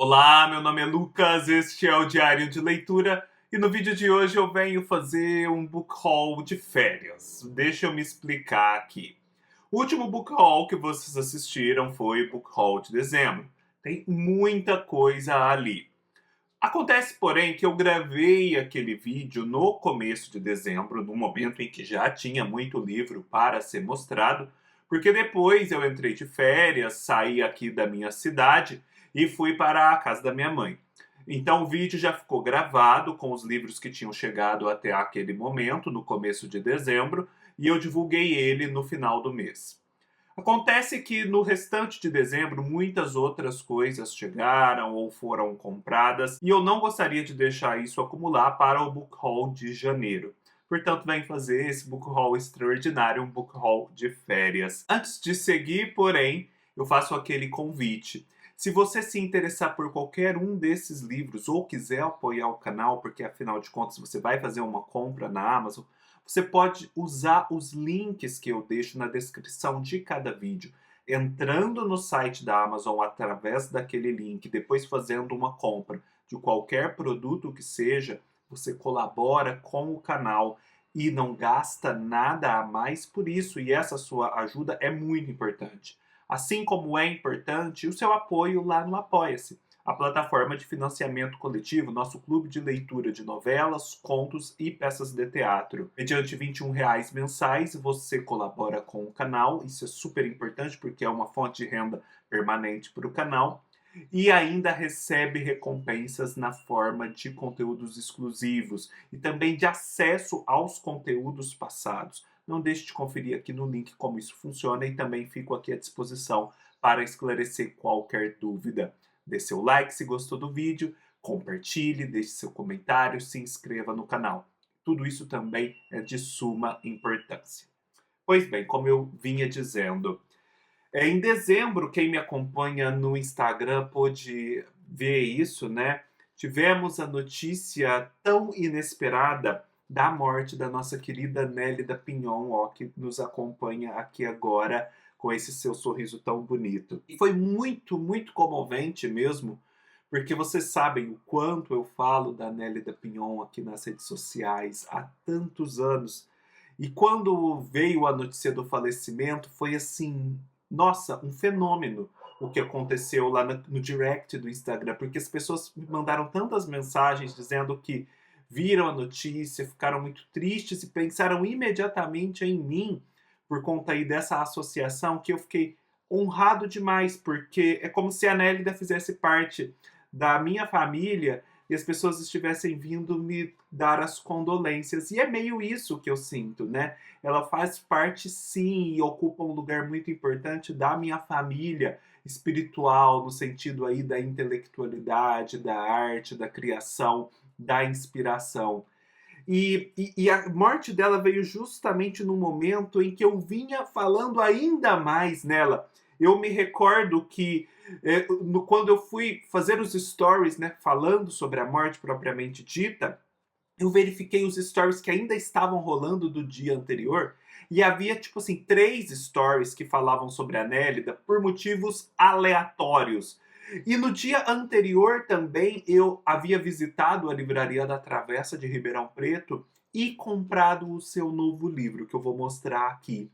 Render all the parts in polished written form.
Olá, meu nome é Lucas, este é o Diário de Leitura e no vídeo de hoje eu venho fazer um book haul de férias. Deixa eu me explicar aqui. O último book haul que vocês assistiram foi o book haul de dezembro. Tem muita coisa ali. Acontece, porém, que eu gravei aquele vídeo no começo de dezembro, no momento em que já tinha muito livro para ser mostrado, porque depois eu entrei de férias, saí aqui da minha cidade e fui para a casa da minha mãe. Então o vídeo já ficou gravado com os livros que tinham chegado até aquele momento, no começo de dezembro, e eu divulguei ele no final do mês. Acontece que no restante de dezembro muitas outras coisas chegaram ou foram compradas e eu não gostaria de deixar isso acumular para o book haul de janeiro. Portanto, vem fazer esse book haul extraordinário, um book haul de férias. Antes de seguir, porém, eu faço aquele convite. Se você se interessar por qualquer um desses livros ou quiser apoiar o canal, porque afinal de contas você vai fazer uma compra na Amazon, você pode usar os links que eu deixo na descrição de cada vídeo. Entrando no site da Amazon através daquele link, depois fazendo uma compra de qualquer produto que seja, você colabora com o canal e não gasta nada a mais por isso, e essa sua ajuda é muito importante. Assim como é importante o seu apoio lá no Apoia-se, a plataforma de financiamento coletivo, nosso clube de leitura de novelas, contos e peças de teatro. Mediante R$ 21 mensais, você colabora com o canal, isso é super importante porque é uma fonte de renda permanente para o canal, e ainda recebe recompensas na forma de conteúdos exclusivos e também de acesso aos conteúdos passados. Não deixe de conferir aqui no link como isso funciona e também fico aqui à disposição para esclarecer qualquer dúvida. Dê seu like se gostou do vídeo, compartilhe, deixe seu comentário, se inscreva no canal. Tudo isso também é de suma importância. Pois bem, como eu vinha dizendo, em dezembro, quem me acompanha no Instagram pôde ver isso, né? Tivemos a notícia tão inesperada da morte da nossa querida Nélida Pinhon, ó, que nos acompanha aqui agora com esse seu sorriso tão bonito. E foi muito, muito comovente mesmo, porque vocês sabem o quanto eu falo da Nélida Pinhon aqui nas redes sociais há tantos anos. E quando veio a notícia do falecimento, foi assim, nossa, um fenômeno o que aconteceu lá no direct do Instagram, porque as pessoas me mandaram tantas mensagens dizendo que viram a notícia, ficaram muito tristes e pensaram imediatamente em mim por conta aí dessa associação, que eu fiquei honrado demais, porque é como se a Nélida fizesse parte da minha família e as pessoas estivessem vindo me dar as condolências. E é meio isso que eu sinto, né? Ela faz parte, sim, e ocupa um lugar muito importante da minha família espiritual, no sentido aí da intelectualidade, da arte, da criação, da inspiração. E a morte dela veio justamente no momento em que eu vinha falando ainda mais nela. Eu me recordo que quando eu fui fazer os stories, né, falando sobre a morte propriamente dita, eu verifiquei os stories que ainda estavam rolando do dia anterior e havia, tipo assim, 3 stories que falavam sobre a Nélida por motivos aleatórios. E no dia anterior também eu havia visitado a Livraria da Travessa de Ribeirão Preto e comprado o seu novo livro, que eu vou mostrar aqui.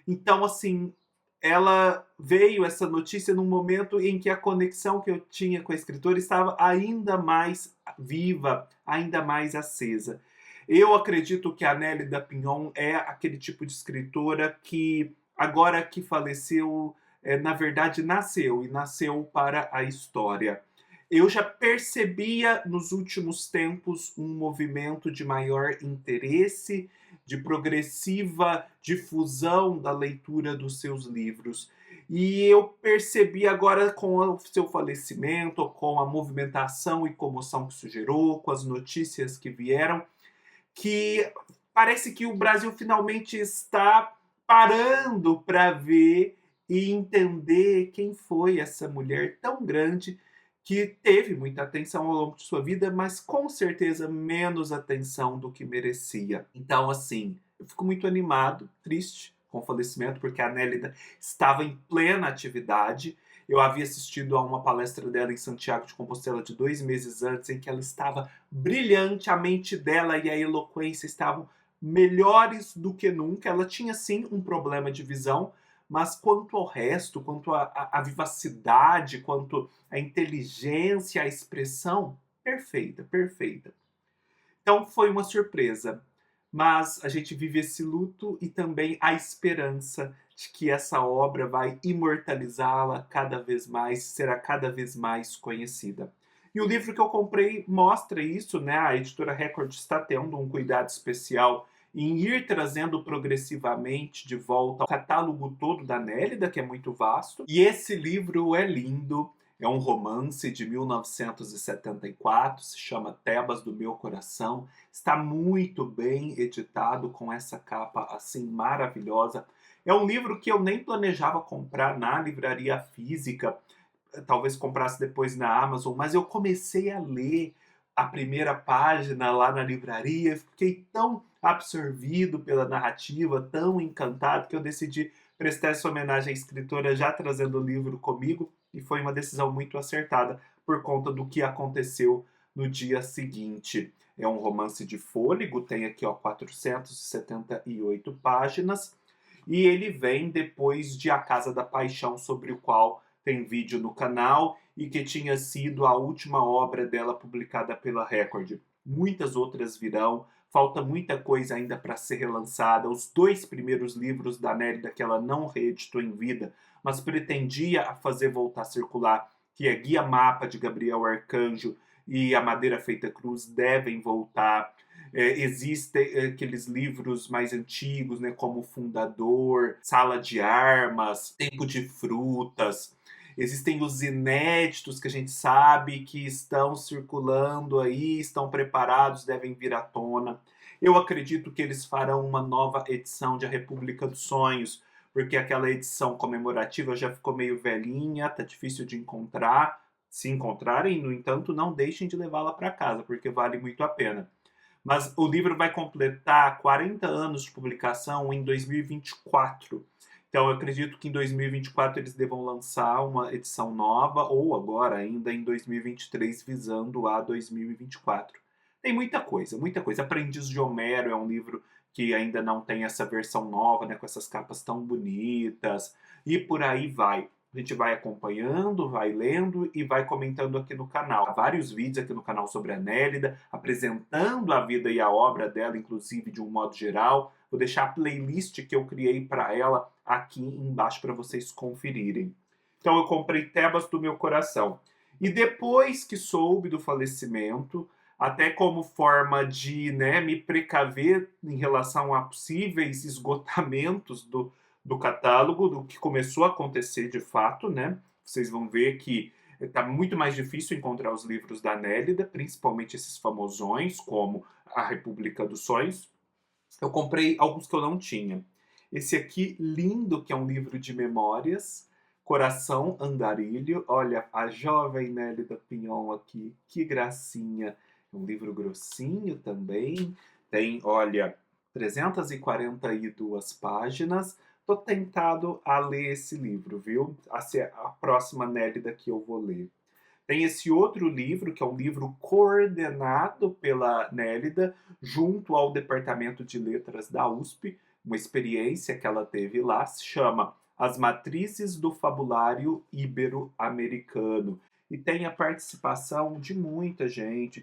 Então, assim, ela veio essa notícia num momento em que a conexão que eu tinha com a escritora estava ainda mais viva, ainda mais acesa. Eu acredito que a Nélida Pinhon é aquele tipo de escritora que, agora que faleceu, na verdade nasceu, e nasceu para a história. Eu já percebia nos últimos tempos um movimento de maior interesse, de progressiva difusão da leitura dos seus livros. E eu percebi agora com o seu falecimento, com a movimentação e comoção que isso gerou, com as notícias que vieram, que parece que o Brasil finalmente está parando para ver e entender quem foi essa mulher tão grande que teve muita atenção ao longo de sua vida, mas com certeza menos atenção do que merecia. Então, assim, eu fico muito animado, triste com o falecimento, porque a Nélida estava em plena atividade Eu havia assistido a uma palestra dela em Santiago de Compostela de 2 meses antes, em que ela estava brilhante, a mente dela e a eloquência estavam melhores do que nunca. Ela tinha sim um problema de visão, mas quanto ao resto, quanto à vivacidade, quanto à inteligência, à expressão, perfeita, perfeita. Então foi uma surpresa, mas a gente vive esse luto e também a esperança de que essa obra vai imortalizá-la cada vez mais, será cada vez mais conhecida. E o livro que eu comprei mostra isso, né? A editora Record está tendo um cuidado especial em ir trazendo progressivamente de volta o catálogo todo da Nélida, que é muito vasto. E esse livro é lindo, é um romance de 1974, se chama Tebas do Meu Coração. Está muito bem editado, com essa capa assim maravilhosa. É um livro que eu nem planejava comprar na livraria física, talvez comprasse depois na Amazon, mas eu comecei a ler a primeira página lá na livraria, fiquei tão absorvido pela narrativa, tão encantado, que eu decidi prestar essa homenagem à escritora já trazendo o livro comigo, e foi uma decisão muito acertada por conta do que aconteceu no dia seguinte. É um romance de fôlego, tem aqui 478 páginas, e ele vem depois de A Casa da Paixão, sobre o qual tem vídeo no canal e que tinha sido a última obra dela publicada pela Record. Muitas outras virão, falta muita coisa ainda para ser relançada. Os 2 primeiros livros da Nélida que ela não reeditou em vida, mas pretendia fazer voltar a circular, que é Guia Mapa de Gabriel Arcanjo e A Madeira Feita Cruz, devem voltar. Existem aqueles livros mais antigos, né, como Fundador, Sala de Armas, Tempo de Frutas. Existem os inéditos que a gente sabe que estão circulando aí, estão preparados, devem vir à tona. Eu acredito que eles farão uma nova edição de A República dos Sonhos, porque aquela edição comemorativa já ficou meio velhinha, tá difícil de encontrar. Se encontrarem, no entanto, não deixem de levá-la para casa, porque vale muito a pena. Mas o livro vai completar 40 anos de publicação em 2024. Então, eu acredito que em 2024 eles devam lançar uma edição nova, ou agora ainda em 2023, visando a 2024. Tem muita coisa, muita coisa. Aprendiz de Homero é um livro que ainda não tem essa versão nova, né, com essas capas tão bonitas, e por aí vai. A gente vai acompanhando, vai lendo e vai comentando aqui no canal. Há vários vídeos aqui no canal sobre a Nélida, apresentando a vida e a obra dela, inclusive de um modo geral. Vou deixar a playlist que eu criei para ela aqui embaixo para vocês conferirem. Então eu comprei Tebas do Meu Coração. E depois que soube do falecimento, até como forma de, né, me precaver em relação a possíveis esgotamentos do catálogo, do que começou a acontecer de fato, né? Vocês vão ver que está muito mais difícil encontrar os livros da Nélida, principalmente esses famosões, como A República dos Sonhos. Eu comprei alguns que eu não tinha. Esse aqui, lindo, que é um livro de memórias, Coração Andarilho. Olha, a jovem Nélida Pinhon aqui, que gracinha. É um livro grossinho também. Tem, olha, 342 páginas. Tô tentado a ler esse livro, viu? A próxima Nélida que eu vou ler. Tem esse outro livro, que é um livro coordenado pela Nélida, junto ao Departamento de Letras da USP, uma experiência que ela teve lá, se chama As Matrizes do Fabulário Ibero-Americano. E tem a participação de muita gente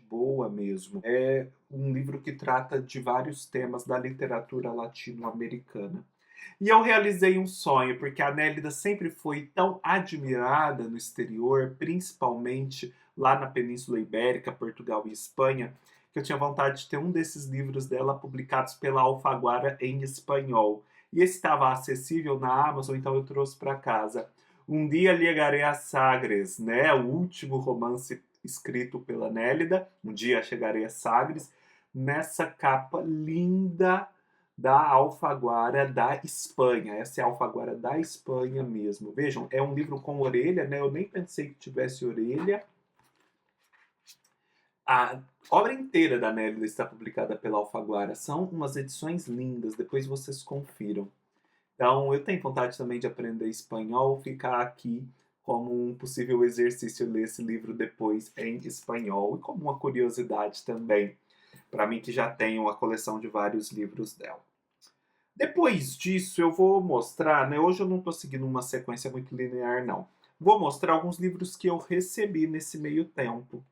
boa mesmo. É um livro que trata de vários temas da literatura latino-americana. E eu realizei um sonho, porque a Nélida sempre foi tão admirada no exterior, principalmente lá na Península Ibérica, Portugal e Espanha, que eu tinha vontade de ter um desses livros dela publicados pela Alfaguara em espanhol. E esse estava acessível na Amazon, então eu trouxe para casa. Um dia chegarei a Sagres, né? O último romance escrito pela Nélida. Um dia chegarei a Sagres, nessa capa linda da Alfaguara da Espanha. Essa é a Alfaguara da Espanha mesmo. Vejam, é um livro com orelha, né? Eu nem pensei que tivesse orelha. A obra inteira da Nélida está publicada pela Alfaguara. São umas edições lindas, depois vocês confiram. Então, eu tenho vontade também de aprender espanhol, ficar aqui como um possível exercício ler esse livro depois em espanhol e como uma curiosidade também, para mim que já tenho a coleção de vários livros dela. Depois disso, eu vou mostrar, né? Hoje eu não estou seguindo uma sequência muito linear, não. Vou mostrar alguns livros que eu recebi nesse meio tempo.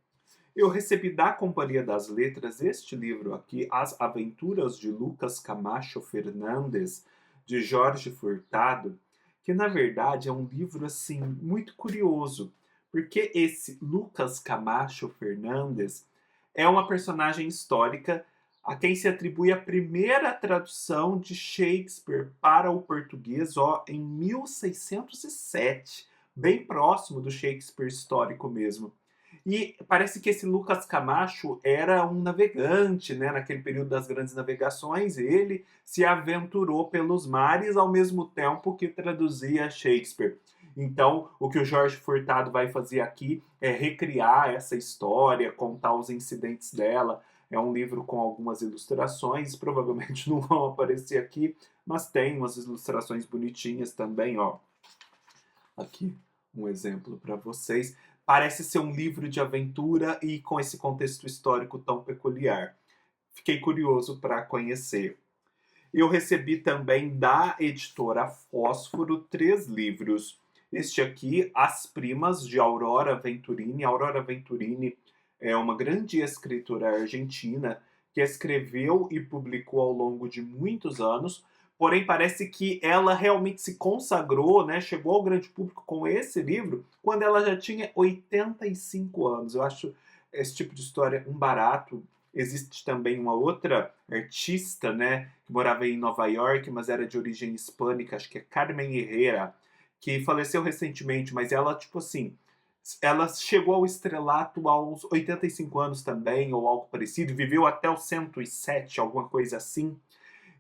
Eu recebi da Companhia das Letras este livro aqui, As Aventuras de Lucas Camacho Fernandes, de Jorge Furtado, que na verdade é um livro assim muito curioso, porque esse Lucas Camacho Fernandes é uma personagem histórica a quem se atribui a primeira tradução de Shakespeare para o português em 1607, bem próximo do Shakespeare histórico mesmo. E parece que esse Lucas Camacho era um navegante, né? Naquele período das grandes navegações, ele se aventurou pelos mares ao mesmo tempo que traduzia Shakespeare. Então, o que o Jorge Furtado vai fazer aqui é recriar essa história, contar os incidentes dela. É um livro com algumas ilustrações, provavelmente não vão aparecer aqui, mas tem umas ilustrações bonitinhas também, ó. Aqui um exemplo para vocês. Parece ser um livro de aventura e com esse contexto histórico tão peculiar. Fiquei curioso para conhecer. Eu recebi também da editora Fósforo 3 livros. Este aqui, As Primas, de Aurora Venturini. Aurora Venturini é uma grande escritora argentina que escreveu e publicou ao longo de muitos anos, porém parece que ela realmente se consagrou, né, chegou ao grande público com esse livro quando ela já tinha 85 anos. Eu acho esse tipo de história um barato. Existe também uma outra artista, né, que morava em Nova York, mas era de origem hispânica, acho que é Carmen Herrera, que faleceu recentemente, mas ela, tipo assim, ela chegou ao estrelato aos 85 anos também, ou algo parecido, viveu até os 107, alguma coisa assim.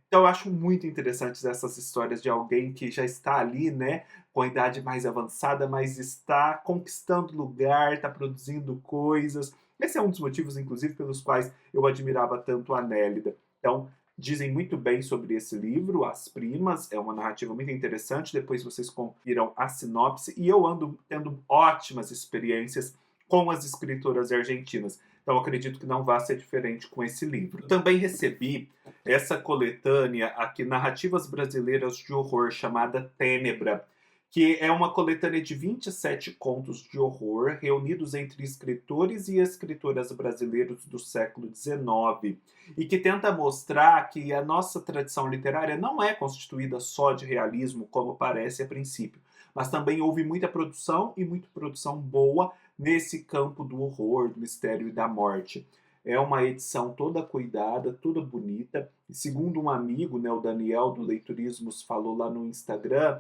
Então eu acho muito interessantes essas histórias de alguém que já está ali, né, com a idade mais avançada, mas está conquistando lugar, está produzindo coisas. Esse é um dos motivos, inclusive, pelos quais eu admirava tanto a Nélida. Então, dizem muito bem sobre esse livro, As Primas, é uma narrativa muito interessante, depois vocês confiram a sinopse, e eu ando tendo ótimas experiências com as escritoras argentinas. Então, acredito que não vai ser diferente com esse livro. Também recebi essa coletânea aqui, Narrativas Brasileiras de Horror, chamada Tênebra, que é uma coletânea de 27 contos de horror reunidos entre escritores e escritoras brasileiros do século XIX e que tenta mostrar que a nossa tradição literária não é constituída só de realismo, como parece a princípio, mas também houve muita produção e muita produção boa nesse campo do horror, do mistério e da morte. É uma edição toda cuidada, toda bonita. E segundo um amigo, né, o Daniel do Leiturismos, falou lá no Instagram,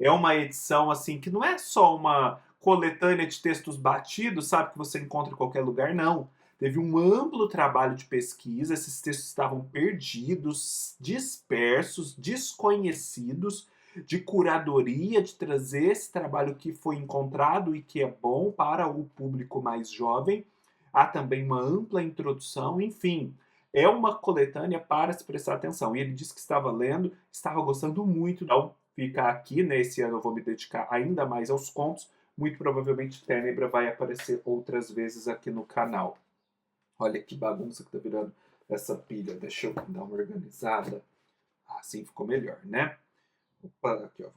é uma edição assim que não é só uma coletânea de textos batidos, sabe, que você encontra em qualquer lugar, não. Teve um amplo trabalho de pesquisa, esses textos estavam perdidos, dispersos, desconhecidos, de curadoria, de trazer esse trabalho que foi encontrado e que é bom para o público mais jovem. Há também uma ampla introdução, enfim, é uma coletânea para se prestar atenção. E ele disse que estava lendo, estava gostando muito, então fica aqui, né? Esse ano eu vou me dedicar ainda mais aos contos. Muito provavelmente Tênebra vai aparecer outras vezes aqui no canal. Olha que bagunça que tá virando essa pilha. Deixa eu dar uma organizada. Assim ficou melhor, né? Opa, aqui, ó.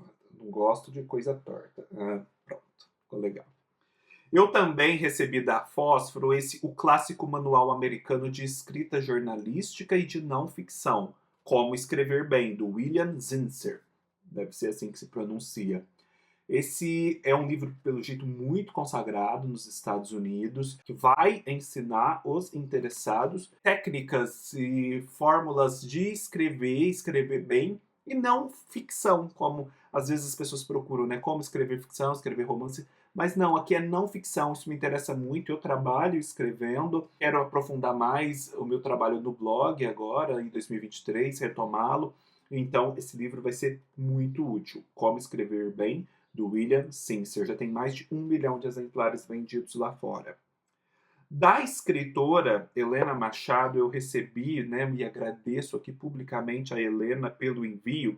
Não gosto de coisa torta. Pronto, ficou legal. Eu também recebi da Fósforo o clássico manual americano de escrita jornalística e de não ficção, Como Escrever Bem, do William Zinsser. Deve ser assim que se pronuncia. Esse é um livro, pelo jeito, muito consagrado nos Estados Unidos, que vai ensinar os interessados técnicas e fórmulas de escrever bem, e não ficção, como às vezes as pessoas procuram, né? Como escrever ficção, escrever romance. Mas não, aqui é não ficção, isso me interessa muito. Eu trabalho escrevendo, quero aprofundar mais o meu trabalho no blog agora, em 2023, retomá-lo. Então, esse livro vai ser muito útil. Como Escrever Bem, do William Zinsser. Já tem mais de 1 milhão de exemplares vendidos lá fora. Da escritora Helena Machado, eu recebi, né, e agradeço aqui publicamente a Helena pelo envio,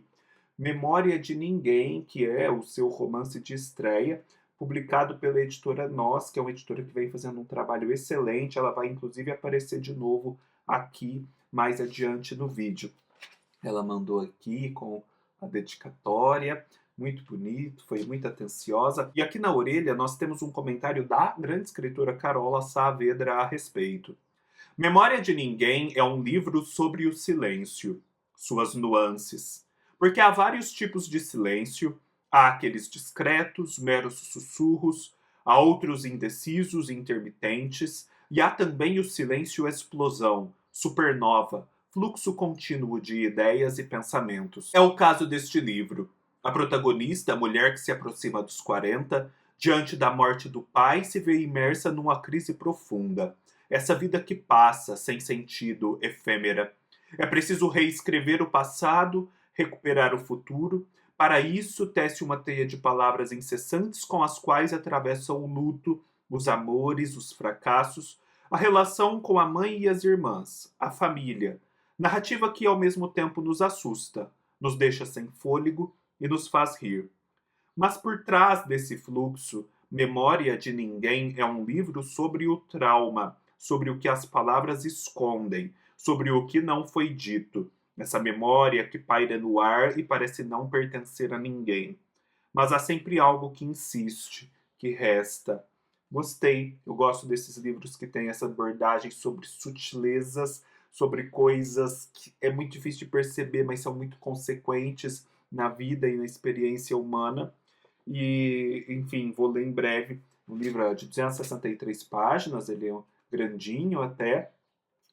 Memória de Ninguém, que é o seu romance de estreia, publicado pela editora Nós, que é uma editora que vem fazendo um trabalho excelente. Ela vai inclusive aparecer de novo aqui mais adiante no vídeo. Ela mandou aqui com a dedicatória, muito bonito, foi muito atenciosa. E aqui na orelha nós temos um comentário da grande escritora Carola Saavedra a respeito. Memória de Ninguém é um livro sobre o silêncio, suas nuances. Porque há vários tipos de silêncio, há aqueles discretos, meros sussurros, há outros indecisos e intermitentes, e há também o silêncio explosão, supernova, fluxo contínuo de ideias e pensamentos. É o caso deste livro. A protagonista, a mulher que se aproxima dos 40, diante da morte do pai, se vê imersa numa crise profunda. Essa vida que passa, sem sentido, efêmera. É preciso reescrever o passado, recuperar o futuro. Para isso, tece uma teia de palavras incessantes com as quais atravessa o luto, os amores, os fracassos, a relação com a mãe e as irmãs, a família. Narrativa que ao mesmo tempo nos assusta, nos deixa sem fôlego e nos faz rir. Mas por trás desse fluxo, Memória de Ninguém é um livro sobre o trauma, sobre o que as palavras escondem, sobre o que não foi dito. Essa memória que paira no ar e parece não pertencer a ninguém. Mas há sempre algo que insiste, que resta. Gostei, eu gosto desses livros que têm essa abordagem sobre sutilezas, sobre coisas que é muito difícil de perceber, mas são muito consequentes na vida e na experiência humana. E, enfim, vou ler em breve. Um livro de 263 páginas, ele é grandinho até.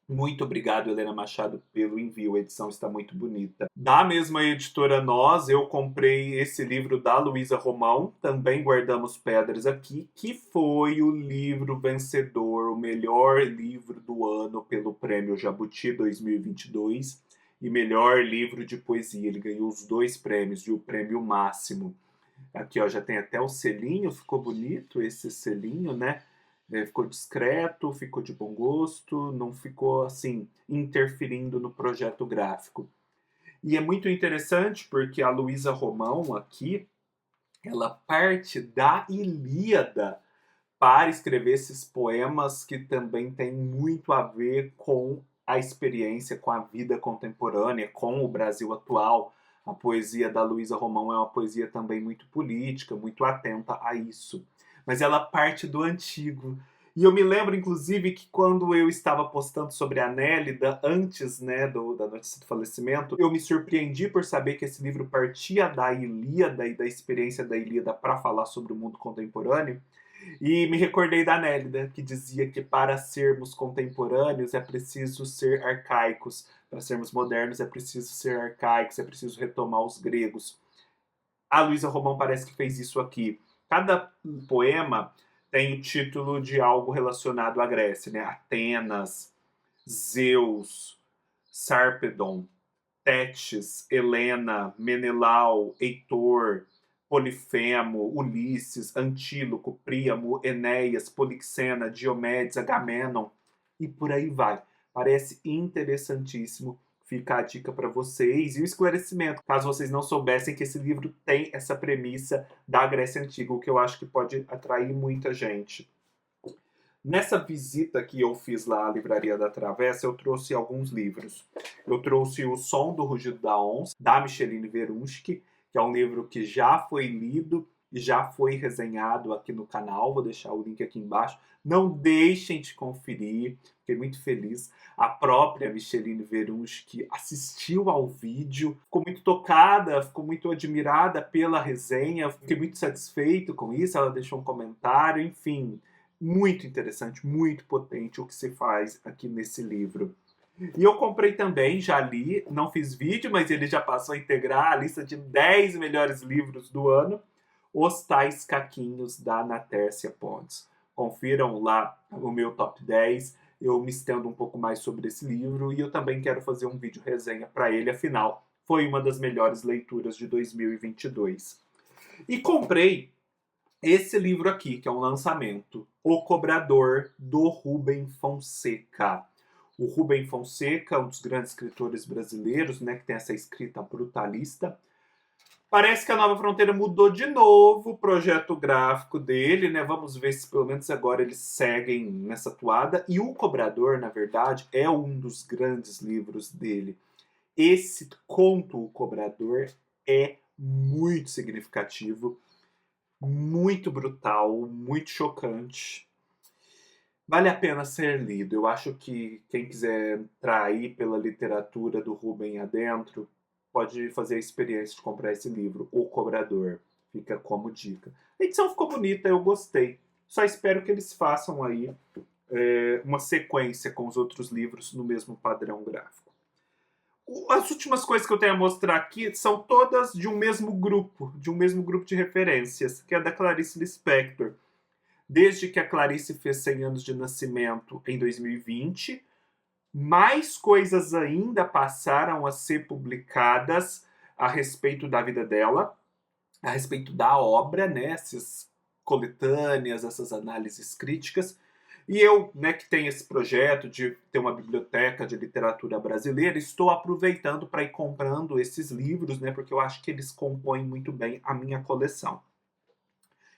Muito obrigado, Helena Machado, pelo envio. A edição está muito bonita. Da mesma editora Nós, eu comprei esse livro da Luísa Romão, também Guardamos Pedras aqui, que foi o livro vencedor, o melhor livro do ano pelo Prêmio Jabuti 2022 e melhor livro de poesia. Ele ganhou os 2 prêmios e o prêmio máximo. Aqui, ó, já tem até o selinho, ficou bonito esse selinho, né? Ficou discreto, ficou de bom gosto, não ficou, assim, interferindo no projeto gráfico. E é muito interessante porque a Luísa Romão aqui, ela parte da Ilíada para escrever esses poemas que também têm muito a ver com a experiência, com a vida contemporânea, com o Brasil atual. A poesia da Luísa Romão é uma poesia também muito política, muito atenta a isso. Mas ela parte do antigo. E eu me lembro, inclusive, que quando eu estava postando sobre a Nélida, antes, né, da notícia do falecimento, eu me surpreendi por saber que esse livro partia da Ilíada e da experiência da Ilíada para falar sobre o mundo contemporâneo. E me recordei da Nélida, que dizia que para sermos contemporâneos é preciso ser arcaicos, para sermos modernos é preciso ser arcaicos, é preciso retomar os gregos. A Luísa Romão parece que fez isso aqui. Cada poema tem o título de algo relacionado à Grécia, né? Atenas, Zeus, Sarpedon, Tétis, Helena, Menelau, Heitor, Polifemo, Ulisses, Antíloco, Príamo, Enéas, Polixena, Diomedes, Agamenon e por aí vai. Parece interessantíssimo. Fica a dica para vocês e o esclarecimento, caso vocês não soubessem que esse livro tem essa premissa da Grécia Antiga, o que eu acho que pode atrair muita gente. Nessa visita que eu fiz lá à Livraria da Travessa, eu trouxe alguns livros. Eu trouxe O Som do Rugido da Onça, da Micheline Verunski, que é um livro que já foi lido e já foi resenhado aqui no canal. Vou deixar o link aqui embaixo. Não deixem de conferir, fiquei muito feliz. A própria Micheline Verunski assistiu ao vídeo, ficou muito tocada, ficou muito admirada pela resenha, fiquei muito satisfeito com isso. Ela deixou um comentário, enfim. Muito interessante, muito potente o que se faz aqui nesse livro. E eu comprei também, já li, não fiz vídeo, mas ele já passou a integrar a lista de 10 melhores livros do ano, Os Tais Caquinhos, da Natércia Pontes. Confiram lá o meu top 10, eu me estendo um pouco mais sobre esse livro e eu também quero fazer um vídeo resenha para ele, afinal, foi uma das melhores leituras de 2022. E comprei esse livro aqui, que é um lançamento, O Cobrador, do Rubem Fonseca. O Rubem Fonseca, um dos grandes escritores brasileiros, né, que tem essa escrita brutalista. Parece que a Nova Fronteira mudou de novo o projeto gráfico dele, né? Vamos ver se pelo menos agora eles seguem nessa toada. E O Cobrador, na verdade, é um dos grandes livros dele. Esse conto, O Cobrador, é muito significativo, muito brutal, muito chocante. Vale a pena ser lido. Eu acho que quem quiser entrar aí pela literatura do Rubem adentro pode fazer a experiência de comprar esse livro, O Cobrador. Fica como dica. A edição ficou bonita, eu gostei. Só espero que eles façam aí uma sequência com os outros livros no mesmo padrão gráfico. As últimas coisas que eu tenho a mostrar aqui são todas de um mesmo grupo de referências, que é da Clarice Lispector. Desde que a Clarice fez 100 anos de nascimento em 2020, mais coisas ainda passaram a ser publicadas a respeito da vida dela, a respeito da obra, né? Essas coletâneas, essas análises críticas. E eu, né, que tenho esse projeto de ter uma biblioteca de literatura brasileira, estou aproveitando para ir comprando esses livros, né, porque eu acho que eles compõem muito bem a minha coleção.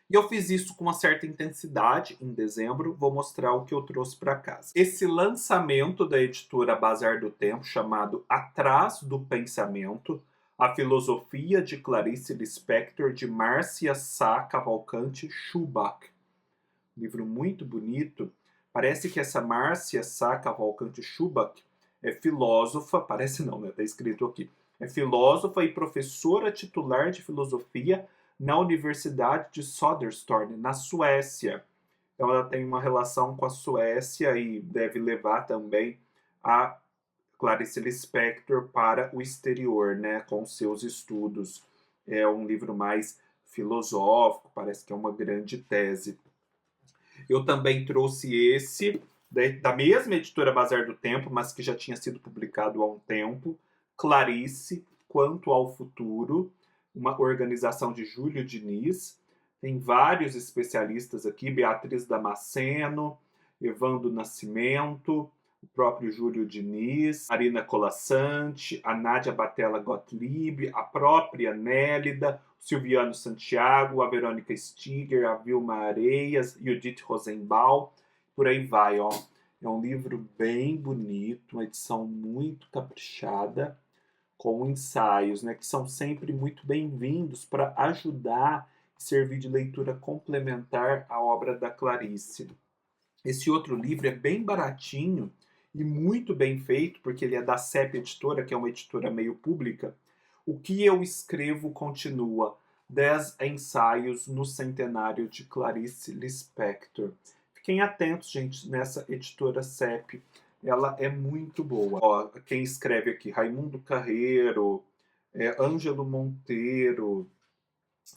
E eu fiz isso com uma certa intensidade em dezembro. Vou mostrar o que eu trouxe para casa. Esse lançamento da editora Bazar do Tempo, chamado Atrás do Pensamento, a filosofia de Clarice Lispector, de Márcia Sá Cavalcante Schubach. Livro muito bonito. Parece que essa Márcia Sá Cavalcante Schubach é filósofa, parece não, né? Está escrito aqui. É filósofa e professora titular de filosofia na Universidade de Södertörn, na Suécia. Então ela tem uma relação com a Suécia e deve levar também a Clarice Lispector para o exterior, né, com seus estudos. É um livro mais filosófico, parece que é uma grande tese. Eu também trouxe esse, da mesma editora Bazar do Tempo, mas que já tinha sido publicado há um tempo, Clarice, Quanto ao Futuro, uma organização de Júlio Diniz. Tem vários especialistas aqui, Beatriz Damasceno, Evandro Nascimento, o próprio Júlio Diniz, Marina Colassante, a Nádia Batella Gottlieb, a própria Nélida, o Silviano Santiago, a Verônica Stiger, a Vilma Areias, Judith Rosenbaum, por aí vai, ó. É um livro bem bonito, uma edição muito caprichada, com ensaios, né, que são sempre muito bem-vindos para ajudar e servir de leitura complementar à obra da Clarice. Esse outro livro é bem baratinho e muito bem feito, porque ele é da CEP Editora, que é uma editora meio pública. O que eu escrevo continua. 10 ensaios no centenário de Clarice Lispector. Fiquem atentos, gente, nessa editora CEP. Ela é muito boa. Ó, quem escreve aqui, Raimundo Carreiro, Ângelo Monteiro,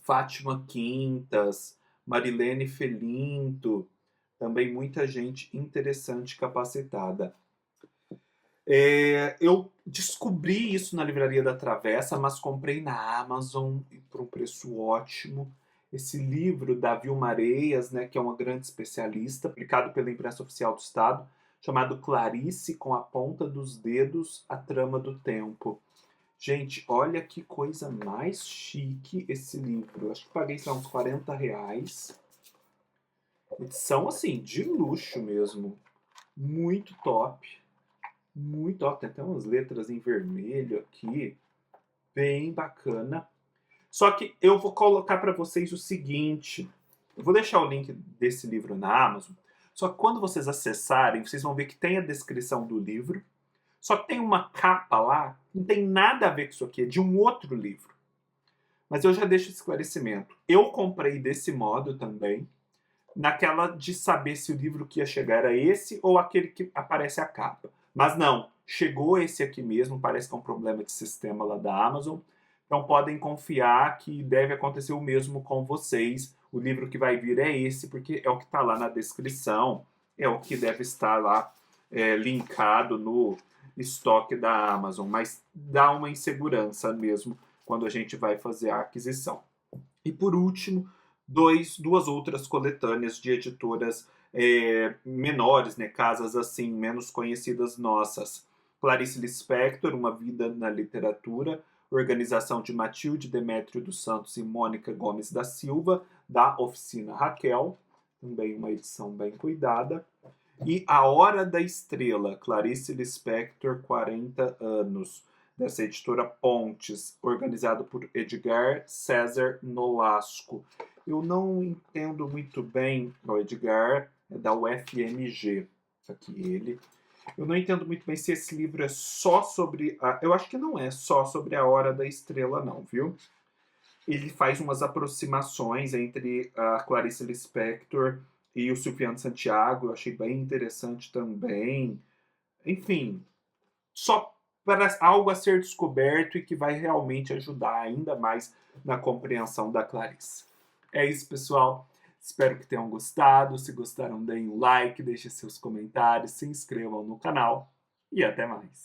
Fátima Quintas, Marilene Felinto, também muita gente interessante, capacitada. Eu descobri isso na Livraria da Travessa, mas comprei na Amazon por um preço ótimo. Esse livro da Vilma Areias, né, que é uma grande especialista, publicado pela Imprensa Oficial do Estado, chamado Clarice com a Ponta dos Dedos, a Trama do Tempo. Gente, olha que coisa mais chique esse livro. Acho que paguei, sei lá, uns R$ 40. Edição, assim, de luxo mesmo. Muito top. Muito top. Tem até umas letras em vermelho aqui. Bem bacana. Só que eu vou colocar para vocês o seguinte. Eu vou deixar o link desse livro na Amazon. Só que quando vocês acessarem, vocês vão ver que tem a descrição do livro. Só que tem uma capa lá, não tem nada a ver com isso aqui, é de um outro livro. Mas eu já deixo esse esclarecimento. Eu comprei desse modo também, naquela de saber se o livro que ia chegar era esse ou aquele que aparece a capa. Mas não, chegou esse aqui mesmo, parece que é um problema de sistema lá da Amazon. Então podem confiar que deve acontecer o mesmo com vocês. O livro que vai vir é esse, porque é o que está lá na descrição, é o que deve estar lá linkado no estoque da Amazon, mas dá uma insegurança mesmo quando a gente vai fazer a aquisição. E por último, duas outras coletâneas de editoras menores, né, casas assim, menos conhecidas nossas. Clarice Lispector, Uma Vida na Literatura, organização de Matilde Demétrio dos Santos e Mônica Gomes da Silva, da Oficina Raquel, também uma edição bem cuidada. E A Hora da Estrela, Clarice Lispector, 40 anos, dessa editora Pontes, organizado por Edgar César Nolasco. Eu não entendo muito bem, o Edgar é da UFMG, aqui ele. Eu não entendo muito bem se esse livro é só sobre... eu acho que não é só sobre A Hora da Estrela, não, viu? Ele faz umas aproximações entre a Clarice Lispector e o Silviano Santiago, eu achei bem interessante também. Enfim, só para algo a ser descoberto e que vai realmente ajudar ainda mais na compreensão da Clarice. É isso, pessoal. Espero que tenham gostado. Se gostaram, deem um like, deixem seus comentários, se inscrevam no canal e até mais.